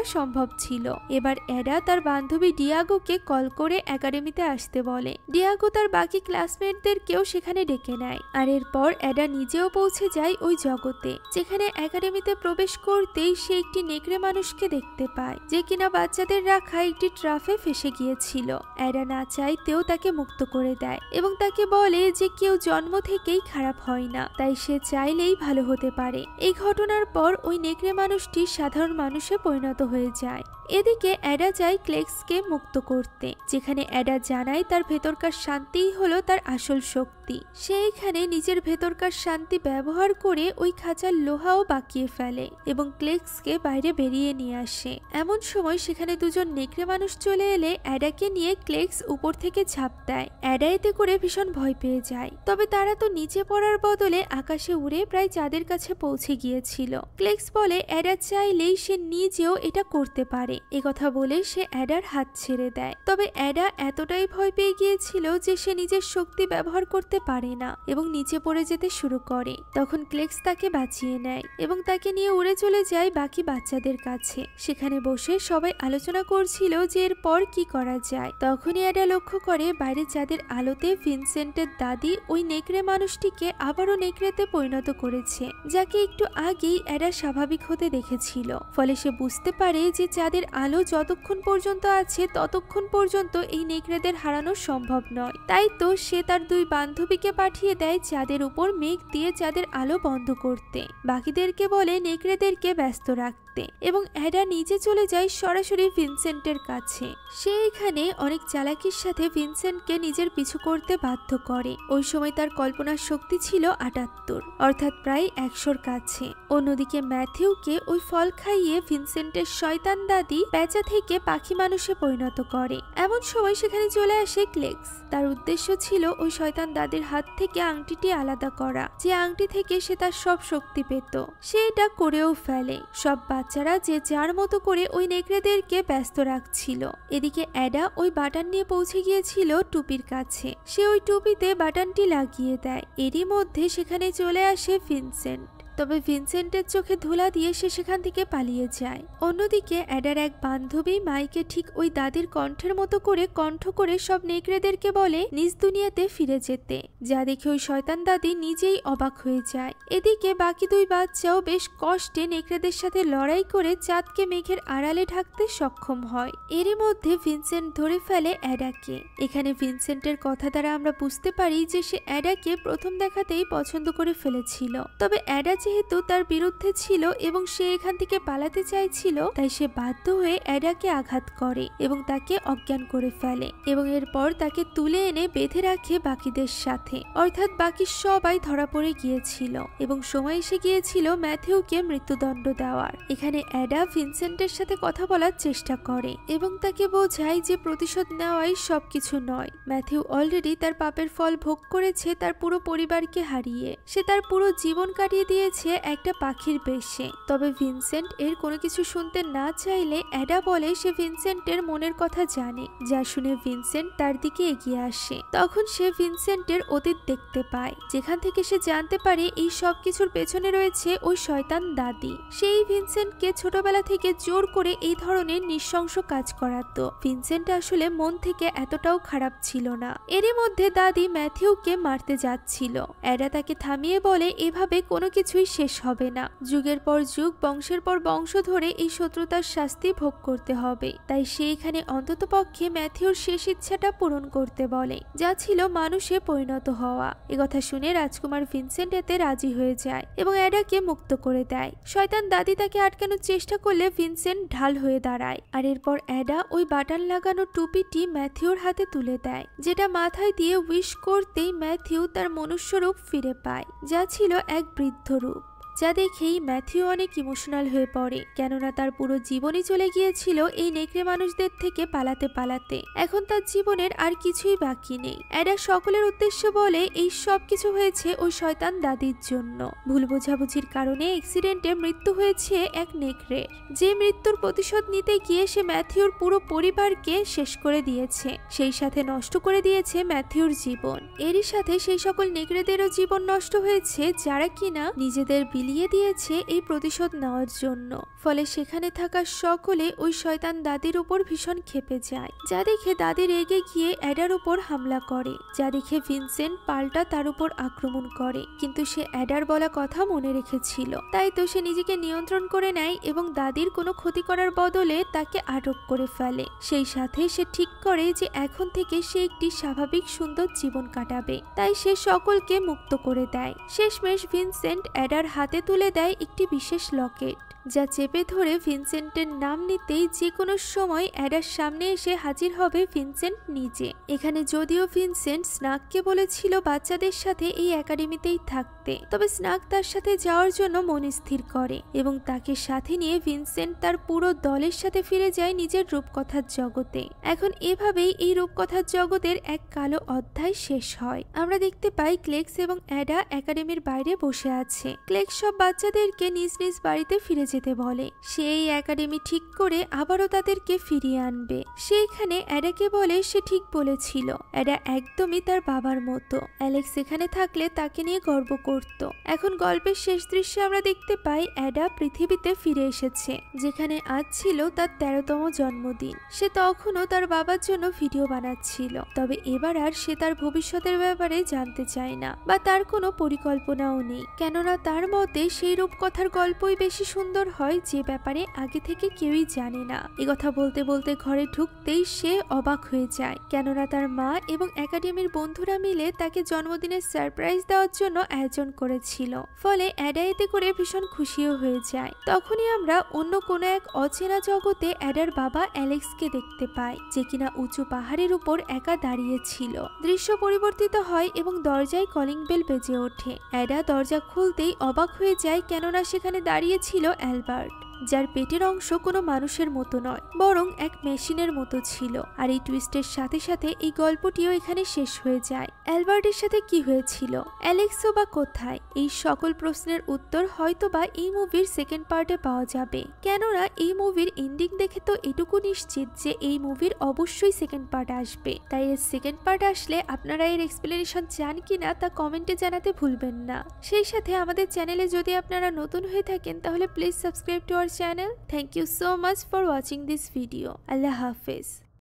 সম্ভব ছিল। এবার অ্যাডা তার বান্ধবী ডিয়াগোকে কল করে একাডেমিতে আসতে বলে। ডিয়াগো তার বাকি ক্লাসমেটদেরকেও সেখানে ডেকে নেয়। আর এরপর অ্যাডা নিজেও পৌঁছে যায় ওই জগতে, যেখানে একাডেমিতে প্রবেশ করতেই সে একটি নেকড়ে মানুষকে দেখতে পায়, যে কিনা বাচ্চাদের রাখা একটি ট্রাফে ফেসে গিয়েছিল। অ্যাডা না চাইতেও তাকে মুক্ত করে দেয় এবং তাকে বলে যে কেউ জন্ম থেকেই খারাপ হয় না, তাই সে চাইলেই ভালো হতে পারে। এই ঘটনার পর ওই নেকড়ে মানুষটি সাধারণ মানুষে পরিণত হয়ে যায়। এদিকে অ্যাডা চায় ক্লেক্সকে মুক্ত করতে, যেখানে অ্যাডা জানায় তার ভেতরকার শান্তিই হলো তার আসল শক্তি। সে এখানে নিজের ভেতরকার শান্তি ব্যবহার করে ওই খাঁচার লোহাও বাঁকিয়ে ফেলে এবং ক্লেক্সকে বাইরে বেরিয়ে নিয়ে আসে। এমন সময় সেখানে দুজন নেকড়ে মানুষ চলে এলে অ্যাডাকে নিয়ে ক্লেক্স উপর থেকে ঝাঁপ দেয়। অ্যাডা এতে করে ভীষণ ভয় পেয়ে যায়, তবে তারা তো নিচে পড়ার বদলে আকাশে উড়ে প্রায় চাঁদের কাছে পৌঁছে গিয়েছিল। ক্লেক্স বলে অ্যাডা চাইলেই সে নিজেও এটা করতে পারে। একথা বলে সে অ্যাডার হাত ছেড়ে দেয়, তবে অ্যাডা এতটাই ভয় পেয়ে গিয়েছিল যে সে নিজের শক্তি ব্যবহার করতে পারে না এবং নিচে পড়ে যেতে শুরু করে। তখন ক্লেক্স তাকে বাঁচিয়ে নেয় এবং তাকে নিয়ে উড়ে চলে যায় বাকি বাচ্চাদের কাছে। সেখানে বসে সবাই আলোচনা করছিল যে এরপর কি করা যায়। তখনই অ্যাডা লক্ষ্য করে বাইরে চাঁদের আলোতে ভিনসেন্টের দাদি ওই নেকড়ে মানুষটিকে আবারও নেকড়েতে পরিণত করেছে, যাকে একটু আগেই অ্যাডা স্বাভাবিক হতে দেখেছিল। ফলে সে বুঝতে পারে যে চাঁদের আলো যতক্ষণ পর্যন্ত আছে ততক্ষণ পর্যন্ত এই নেকড়েদের হারানো সম্ভব নয়। তাই তো সে তার দুই বান্ধবীকে পাঠিয়ে দেয় চাঁদের উপর মেঘ দিয়ে চাঁদের আলো বন্ধ করতে। বাকিদেরকে বলে নেকড়েদেরকে ব্যস্ত রাখতে এবং অ্যাডা নিচে চলে যায় সরাসরি ভিনসেন্টের কাছে। সে এখানে অনেক চালাকির সাথে ভিনসেন্টকে নিজের পিছু করতে বাধ্য করে। ওই সময় তার কল্পনার শক্তি ছিল ৭৮, অর্থাৎ প্রায় ১০০-র কাছে। অন্যদিকে ম্যাথিউকে ওই ফল খাইয়ে ভিনসেন্টের শয়তান দাদি পেঁচা থেকে পাখি মানুষে পরিণত করে। এমন সময় সেখানে চলে আসে ক্লেক্স। তার উদ্দেশ্য ছিল ওই শয়তান দাদির হাত থেকে আংটিটি আলাদা করা, যে আংটি থেকে সে তার সব শক্তি পেত। সে এটা করেও ফেলে। সব বাচ্চারা যে যার মতো করে ওই নেকড়েদেরকে ব্যস্ত রাখছিল। এদিকে অ্যাডা ওই বাটন নিয়ে পৌঁছে গিয়েছিল টুপির কাছে। সে ওই টুপিতে বাটনটি লাগিয়ে দেয়। এরই মধ্যে সেখানে চলে আসে ভিনসেন্ট, তবে ভিনসেন্টের চোখে ধুলা দিয়ে সে সেখান থেকে পালিয়ে যায়। অন্যদিকে অ্যাডার এক বান্ধবী মাইকে ঠিক ওই দাদির কণ্ঠের মতো করে কণ্ঠ করে সব নেকড়েদেরকে বলে নিজ দুনিয়াতে ফিরে যেতে, যা দেখে ওই শয়তান দাদি নিজেই অবাক হয়ে যায়। এদিকে বাকি দুই বাচ্চাও বেশ কষ্টে নেকড়েদের সাথে লড়াই করে চাঁদকে মেঘের আড়ালে ঢাকতে সক্ষম হয়। এরই মধ্যে ভিনসেন্ট ধরে ফেলে অ্যাডাকে। এখানে ভিনসেন্টের কথা দ্বারা আমরা বুঝতে পারি যে সে অ্যাডাকে প্রথম দেখাতেই পছন্দ করে ফেলেছিল। তবে অ্যাডা যেহেতু তার বিরুদ্ধে ছিল এবং সে এখান থেকে পালাতে চাইছিল, তাই সে বাধ্য হয়ে অ্যাডাকে আঘাত করে এবং তাকে অজ্ঞান করে ফেলে এবং এরপর তাকে তুলে এনে বেঁধে রাখে বাকিদের সাথে, অর্থাৎ বাকি সবাই ধরা পড়ে গিয়েছিল এবং সময় এসে গিয়েছিল ম্যাথিউকে মৃত্যুদণ্ড দেওয়ার। এখানে অ্যাডা ভিনসেন্টের সাথে কথা বলার চেষ্টা করে এবং তাকে বোঝায় যে প্রতিশোধ নেওয়াই সবকিছু নয়। ম্যাথিউ অলরেডি তার পাপের ফল ভোগ করেছে তার পুরো পরিবারকে হারিয়ে। সে তার পুরো জীবন কাটিয়ে দিয়েছে একটা পাখির বেশে। তবে ভিনসেন্ট এর কোনো কিছু শুনতে না চাইলে অ্যাডা বলে সে ভিনসেন্টের মনের কথা জানে, যা শুনে ভিনসেন্ট তার দিকে এগিয়ে আসে। তখন সে ভিনসেন্টের অতীত দেখতে পায়, যেখান থেকে সে জানতে পারে এই সব কিছুর পেছনে রয়েছে ওই শয়তান দাদি। সেই ভিনসেন্টকে ছোটবেলা থেকে জোর করে এই ধরনের নৃশংস কাজ করাতো। ভিনসেন্ট আসলে মন থেকে এতটাও খারাপ ছিল না। এরই মধ্যে দাদি ম্যাথিউকে মারতে যাচ্ছিল। অ্যাডা তাকে থামিয়ে বলে এভাবে কোনো কিছুই শেষ হবে না। যুগের পর যুগ, বংশের পর বংশ ধরে এই শত্রুতার শাস্তি ভোগ করতে হবে। তাই সে এখানে অন্ততপক্ষে ম্যাথিউর শেষ ইচ্ছাটা পূরণ করতে বলে, যা ছিল মানুষে পরিণত হওয়া। একথা শুনে রাজকুমার ভিনসেন্ট এতে রাজি হয়ে যায় এবং অ্যাডাকে মুক্ত করে দেয়। শয়তান দাদি তাকে আটকানোর চেষ্টা করলে ভিনসেন্ট ঢাল হয়ে দাঁড়ায়, আর এরপর অ্যাডা ওই বাটন লাগানো টুপিটি ম্যাথিউর হাতে তুলে দেয়, যেটা মাথায় দিয়ে উইশ করতেই ম্যাথিউ তার মনুষ্যরূপ ফিরে পায়, যা ছিল এক বৃদ্ধ রূপ। যা দেখেই ম্যাথিউ অনেক ইমোশনাল হয়ে পড়ে, কেননা তার পুরো জীবনই চলে গিয়েছিল এই নেকড়ে মানুষদের থেকে পালাতে পালাতে। এখন তার জীবনের আর কিছুই বাকি নেই। অ্যাডা সকলের উদ্দেশ্যে বলে এই সব কিছু হয়েছে ওই শয়তান দাদির জন্য। ভুল বোঝাবুঝির কারণে অ্যাক্সিডেন্টে মৃত্যু হয়েছে এক নেকড়ে, যে মৃত্যুর প্রতিশোধ নিতে গিয়ে সে ম্যাথিউর পুরো পরিবারকে শেষ করে দিয়েছে, সেই সাথে নষ্ট করে দিয়েছে ম্যাথিউর জীবন। এরই সাথে সেই সকল নেকড়েদেরও জীবন নষ্ট হয়েছে যারা কিনা নিজেদের বিলিয়ে দিয়েছে এই প্রতিশোধ নেওয়ার জন্য। ফলে সেখানে থাকা সকলে ওই শয়তান দাদির উপর ভীষণ ক্ষেপে যায়, যা দেখে দাদি রেগে গিয়ে অ্যাডার উপর হামলা করে, যা দেখে ভিনসেন্ট পাল্টা তার উপর আক্রমণ করে। কিন্তু সে অ্যাডার বলা কথা মনে রেখেছিল, তাই তো সে নিজেকে নিয়ন্ত্রণ করে নেয় এবং দাদির কোনো ক্ষতি করার বদলে তাকে আটক করে ফেলে। সেই সাথে সে ঠিক করে যে এখন থেকে সে একটি স্বাভাবিক সুন্দর জীবন কাটাবে, তাই সে সকলকে মুক্ত করে দেয়। শেষমেশ ভিনসেন্ট অ্যাডার হাতে তুলে দেয় একটি বিশেষ লকেট, যা চেপে ধরে ভিনসেন্টের নাম নিতেই যে কোনো সময় অ্যাডার সামনে এসে হাজির হবে ভিনসেন্ট নিজে। এখানে যদিও ভিনসেন্ট স্নাগকে বলেছিল বাচ্চাদের সাথে এই একাডেমিতেই থাকতে, তবে স্নাগ তার সাথে যাওয়ার জন্য মন স্থির করে এবং তাকে সাথে নিয়ে ভিনসেন্ট তার পুরো দলের সাথে ফিরে যায় নিজের রূপকথার জগতে। এখন এভাবেই এই রূপকথার জগতের এক কালো অধ্যায় শেষ হয়। আমরা দেখতে পাই ক্লেক্স এবং অ্যাডা একাডেমির বাইরে বসে আছে। ক্লেক্স সব বাচ্চাদেরকে নিজ নিজ বাড়িতে ফিরে যেতে বলে। সে এই একাডেমি ঠিক করে আবারও তাদেরকে ফিরিয়ে আনবে। সে এখানে অ্যাডাকে বলে সে ঠিক বলেছিল, অ্যাডা একদমই তার বাবার মতো। অ্যালেক্স এখানে থাকলে তাকে নিয়ে গর্ব করত। এখন গল্পের শেষ দৃশ্যে আমরা দেখতে পাই অ্যাডা পৃথিবীতে ফিরে এসেছে, যেখানে আজ ছিল তার 13তম জন্মদিন। সে তখনও তার বাবার জন্য ভিডিও বানাচ্ছিল, তবে এবার আর সে তার ভবিষ্যতের ব্যাপারে জানতে চায় না বা তার কোনো পরিকল্পনাও নেই, কেননা তার মতে সেই রূপকথার গল্পই বেশি সুন্দর হয় যে ব্যাপারে আগে থেকে কেউই জানে না। এ কথা বলতে বলতে ঘরে ঢুকতেই সে অবাক হয়ে যায়, কেননা তার মা এবং একাডেমির বন্ধুরা মিলে তাকে জন্মদিনের সারপ্রাইজ দেওয়ার জন্য আয়োজন করেছিল। ফলে অ্যাডা এতে করে ভীষণ খুশিও হয়ে যায়। তখনই আমরা অন্য কোনো এক অচেনা জগতে অ্যাডার বাবা অ্যালেক্সকে দেখতে পাই, যে কিনা উঁচু পাহাড়ের উপর একা দাঁড়িয়ে ছিল। দৃশ্য পরিবর্তিত হয় এবং দরজায় কলিং বেল বেজে ওঠে। অ্যাডা দরজা খুলতেই অবাক হয়ে যায়, কেননা সেখানে দাঁড়িয়ে ছিল অ্যালবার্ট, যার পেটের অংশ কোনো মানুষের মতো নয়, বরং এক মেশিনের মতো ছিল। আর এই টুইস্টের সাথে সাথে এই গল্পটিও এখানে শেষ হয়ে যায়। অ্যালবার্টের সাথে কি হয়েছিল, অ্যালেক্সও বা কোথায়, এই সকল প্রশ্নের উত্তর হয়তো বা এই মুভির সেকেন্ড পার্টে পাওয়া যাবে, কেননা এই মুভির এন্ডিং দেখে তো এটুকু নিশ্চিত যে এই মুভির অবশ্যই সেকেন্ড পার্ট আসবে। তাই এর সেকেন্ড পার্ট আসলে আপনারা এর এক্সপ্লেনেশন চান কিনা তা কমেন্টে জানাতে ভুলবেন না। সেই সাথে আমাদের চ্যানেলে যদি আপনারা নতুন হয়ে থাকেন তাহলে please subscribe to our channel. Thank you so much for watching this video. Allah Hafiz.